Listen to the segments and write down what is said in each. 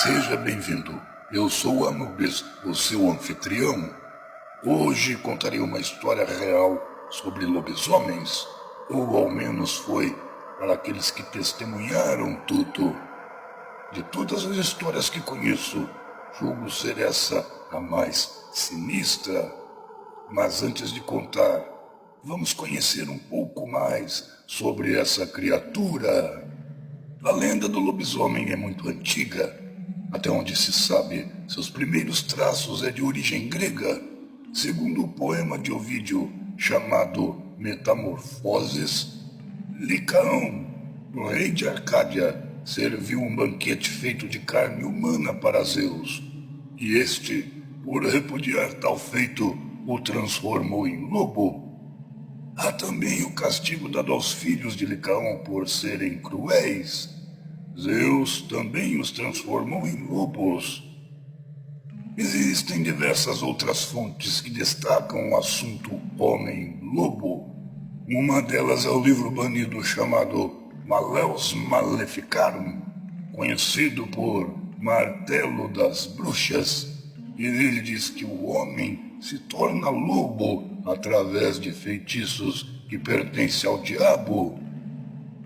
Seja bem-vindo. Eu sou Anubis, o seu anfitrião. Hoje contarei uma história real sobre lobisomens, ou ao menos foi para aqueles que testemunharam tudo. De todas as histórias que conheço, julgo ser essa a mais sinistra. Mas antes de contar, vamos conhecer um pouco mais sobre essa criatura. A lenda do lobisomem é muito antiga. Até onde se sabe, seus primeiros traços é de origem grega. Segundo o poema de Ovídio chamado Metamorfoses, Licaão, o rei de Arcádia, serviu um banquete feito de carne humana para Zeus. E este, por repudiar tal feito, o transformou em lobo. Há também o castigo dado aos filhos de Licaão por serem cruéis. Zeus também os transformou em lobos. Existem diversas outras fontes que destacam o assunto homem-lobo. Uma delas é o livro banido chamado Maleus Maleficarum, conhecido por Martelo das Bruxas. E ele diz que o homem se torna lobo através de feitiços que pertencem ao diabo.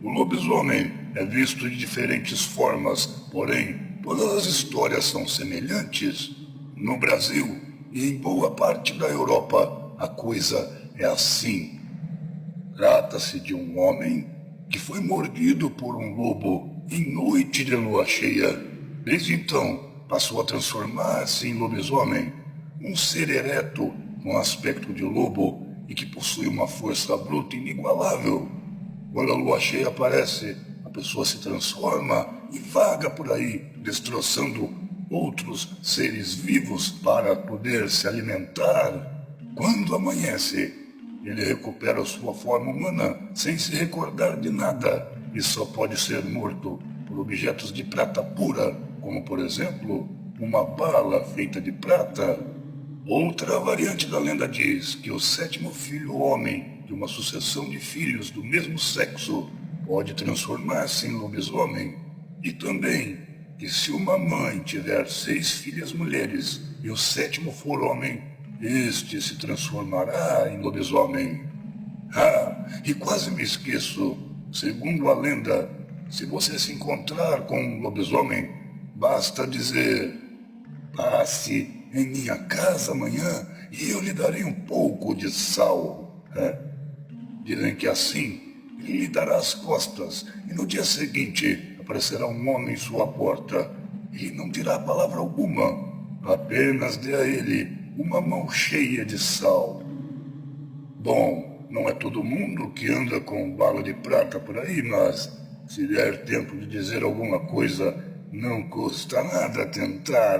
O lobisomem é visto de diferentes formas, porém, todas as histórias são semelhantes. No Brasil e em boa parte da Europa, a coisa é assim. Trata-se de um homem que foi mordido por um lobo em noite de lua cheia. Desde então, passou a transformar-se em lobisomem, um ser ereto com aspecto de lobo e que possui uma força bruta inigualável. Quando a lua cheia aparece, a pessoa se transforma e vaga por aí, destroçando outros seres vivos para poder se alimentar. Quando amanhece, ele recupera sua forma humana sem se recordar de nada e só pode ser morto por objetos de prata pura, como por exemplo, uma bala feita de prata. Outra variante da lenda diz que o sétimo filho homem de uma sucessão de filhos do mesmo sexo pode transformar-se em lobisomem. E também que se uma mãe tiver 6 filhas mulheres e o sétimo for homem, este se transformará em lobisomem. E quase me esqueço. Segundo a lenda, se você se encontrar com um lobisomem, basta dizer: passe em minha casa amanhã e eu lhe darei um pouco de sal. Dizem que assim ele lhe dará as costas e no dia seguinte aparecerá um homem em sua porta e não dirá palavra alguma, apenas dê a ele uma mão cheia de sal. Bom, não é todo mundo que anda com bala de prata por aí, mas se der tempo de dizer alguma coisa, não custa nada tentar.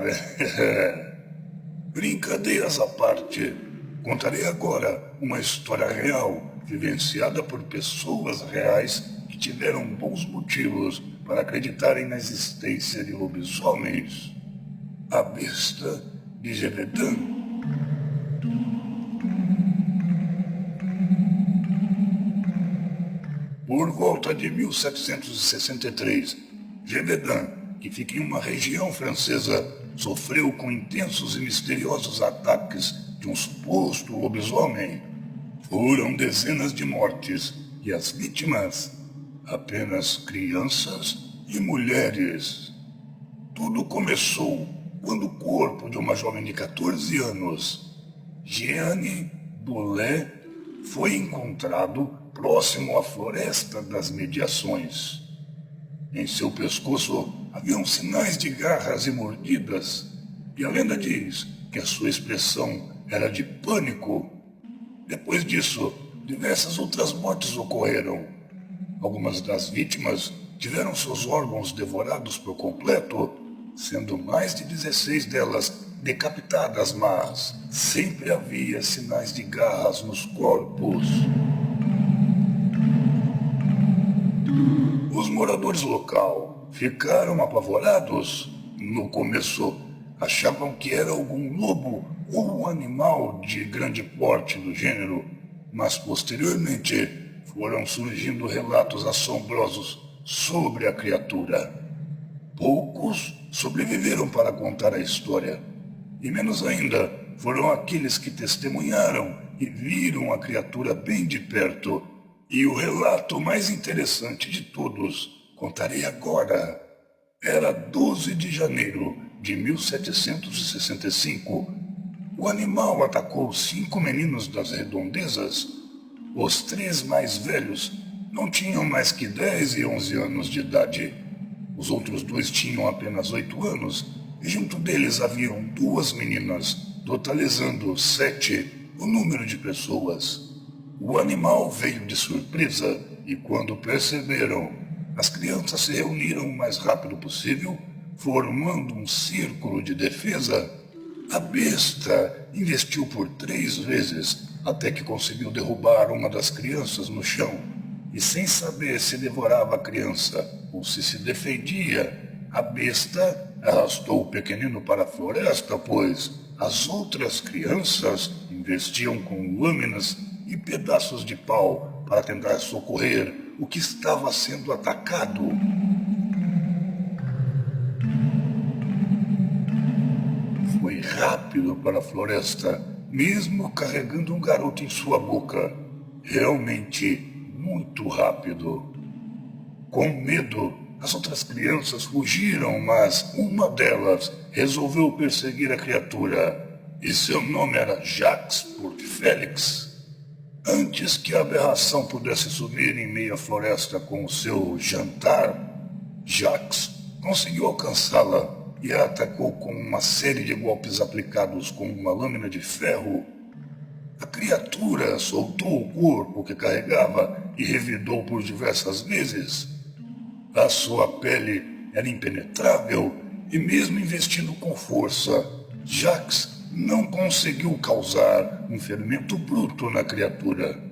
Brincadeiras à parte, contarei agora uma história real, vivenciada por pessoas reais que tiveram bons motivos para acreditarem na existência de lobisomens. A besta de Gévaudan. Por volta de 1763, Gévaudan, que fica em uma região francesa, sofreu com intensos e misteriosos ataques de um suposto lobisomem. Foram dezenas de mortes e as vítimas apenas crianças e mulheres. Tudo começou quando o corpo de uma jovem de 14 anos, Jeanne Boulay, foi encontrado próximo à floresta das Mediações. Em seu pescoço haviam sinais de garras e mordidas, e a lenda diz que a sua expressão era de pânico. Depois disso, diversas outras mortes ocorreram. Algumas das vítimas tiveram seus órgãos devorados por completo, sendo mais de 16 delas decapitadas, mas sempre havia sinais de garras nos corpos. Os moradores local ficaram apavorados. No começo, achavam que era algum lobo ou um animal de grande porte do gênero, mas posteriormente foram surgindo relatos assombrosos sobre a criatura. Poucos sobreviveram para contar a história, e menos ainda foram aqueles que testemunharam e viram a criatura bem de perto. E o relato mais interessante de todos contarei agora. Era 12 de janeiro de 1765. O animal atacou 5 meninos das redondezas. Os 3 mais velhos não tinham mais que 10 e 11 anos de idade. Os outros 2 tinham apenas 8 anos, e junto deles haviam 2 meninas, totalizando 7 o número de pessoas. O animal veio de surpresa, e quando perceberam, as crianças se reuniram o mais rápido possível, formando um círculo de defesa. A besta investiu por 3 vezes, até que conseguiu derrubar uma das crianças no chão. E sem saber se devorava a criança ou se defendia, a besta arrastou o pequenino para a floresta, pois as outras crianças investiam com lâminas e pedaços de pau para tentar socorrer o que estava sendo atacado. Foi rápido para a floresta, mesmo carregando um garoto em sua boca. Realmente muito rápido. Com medo, as outras crianças fugiram, mas uma delas resolveu perseguir a criatura, e seu nome era Jacques Porte Félix. Antes que a aberração pudesse sumir em meia floresta com o seu jantar, Jacques conseguiu alcançá-la e a atacou com uma série de golpes aplicados com uma lâmina de ferro. A criatura soltou o corpo que carregava e revidou por diversas vezes. A sua pele era impenetrável e mesmo investindo com força, Jacques não conseguiu causar um ferimento bruto na criatura.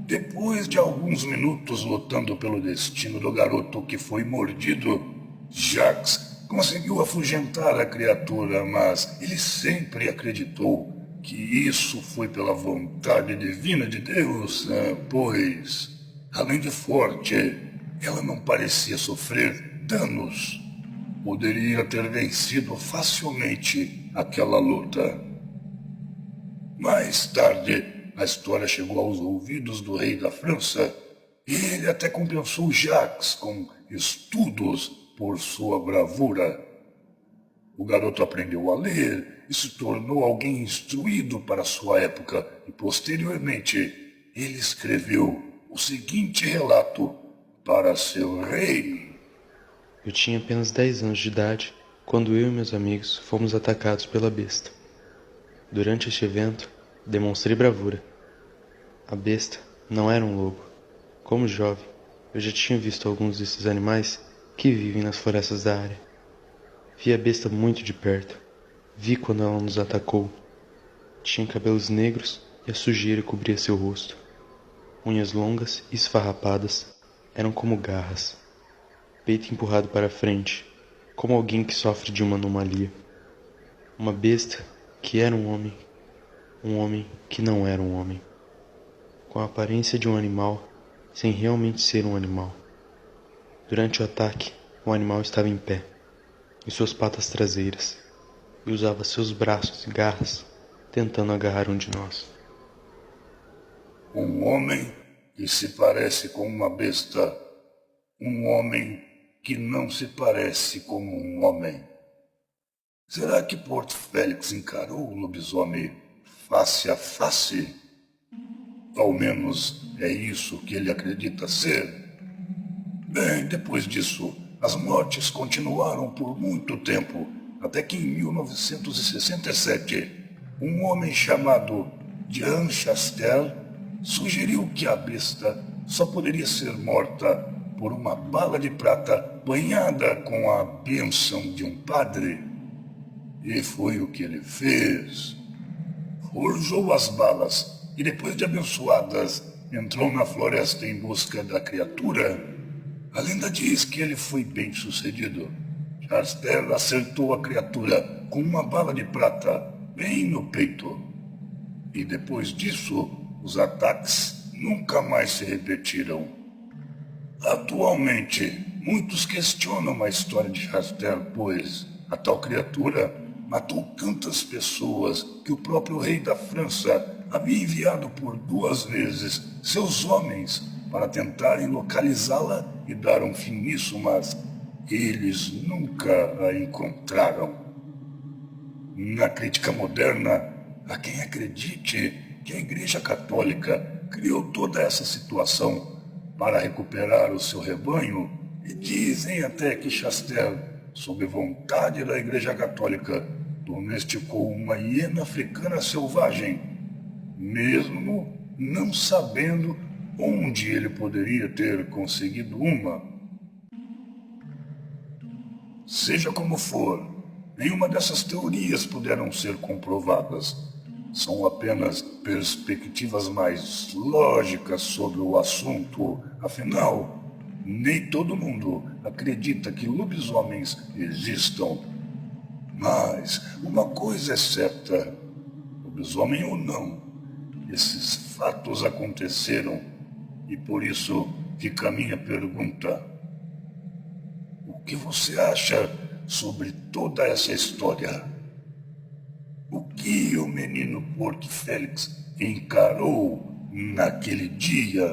Depois de alguns minutos lutando pelo destino do garoto que foi mordido, Jacques conseguiu afugentar a criatura, mas ele sempre acreditou que isso foi pela vontade divina de Deus, pois, além de forte, ela não parecia sofrer danos. Poderia ter vencido facilmente aquela luta. Mais tarde, a história chegou aos ouvidos do rei da França e ele até compensou Jacques com estudos por sua bravura. O garoto aprendeu a ler e se tornou alguém instruído para sua época e, posteriormente, ele escreveu o seguinte relato para seu rei. Eu tinha apenas 10 anos de idade quando eu e meus amigos fomos atacados pela besta. Durante este evento, demonstrei bravura. A besta não era um lobo. Como jovem, eu já tinha visto alguns desses animais que vivem nas florestas da área. Vi a besta muito de perto. Vi quando ela nos atacou. Tinha cabelos negros e a sujeira cobria seu rosto. Unhas longas e esfarrapadas eram como garras. Peito empurrado para frente, como alguém que sofre de uma anomalia. Uma besta que era um homem que não era um homem. Com a aparência de um animal, sem realmente ser um animal. Durante o ataque, o animal estava em pé, em suas patas traseiras, e usava seus braços e garras, tentando agarrar um de nós. Um homem que se parece com uma besta. Um homem que não se parece como um homem. Será que Porte Félix encarou o lobisomem face a face? Ao menos é isso que ele acredita ser. Bem, depois disso, as mortes continuaram por muito tempo, até que em 1967, um homem chamado Jean Chastel sugeriu que a besta só poderia ser morta por uma bala de prata banhada com a bênção de um padre. E foi o que ele fez. Forjou as balas e, depois de abençoadas, entrou na floresta em busca da criatura. A lenda diz que ele foi bem sucedido. Chastel acertou a criatura com uma bala de prata bem no peito. E depois disso, os ataques nunca mais se repetiram. Atualmente, Muitos questionam a história de Chastel, pois a tal criatura matou tantas pessoas que o próprio rei da França havia enviado por 2 vezes seus homens para tentarem localizá-la e dar um fim nisso, mas eles nunca a encontraram. Na crítica moderna, há quem acredite que a Igreja Católica criou toda essa situação para recuperar o seu rebanho e dizem até que Chastel, sob vontade da Igreja Católica, domesticou uma hiena africana selvagem, mesmo não sabendo onde ele poderia ter conseguido uma. Seja como for, nenhuma dessas teorias puderam ser comprovadas. São apenas perspectivas mais lógicas sobre o assunto. Afinal, nem todo mundo acredita que lobisomens existam. Mas uma coisa é certa, lobisomem ou não, esses fatos aconteceram e por isso fica a minha pergunta. O que você acha sobre toda essa história? O que o menino Porco Félix encarou naquele dia?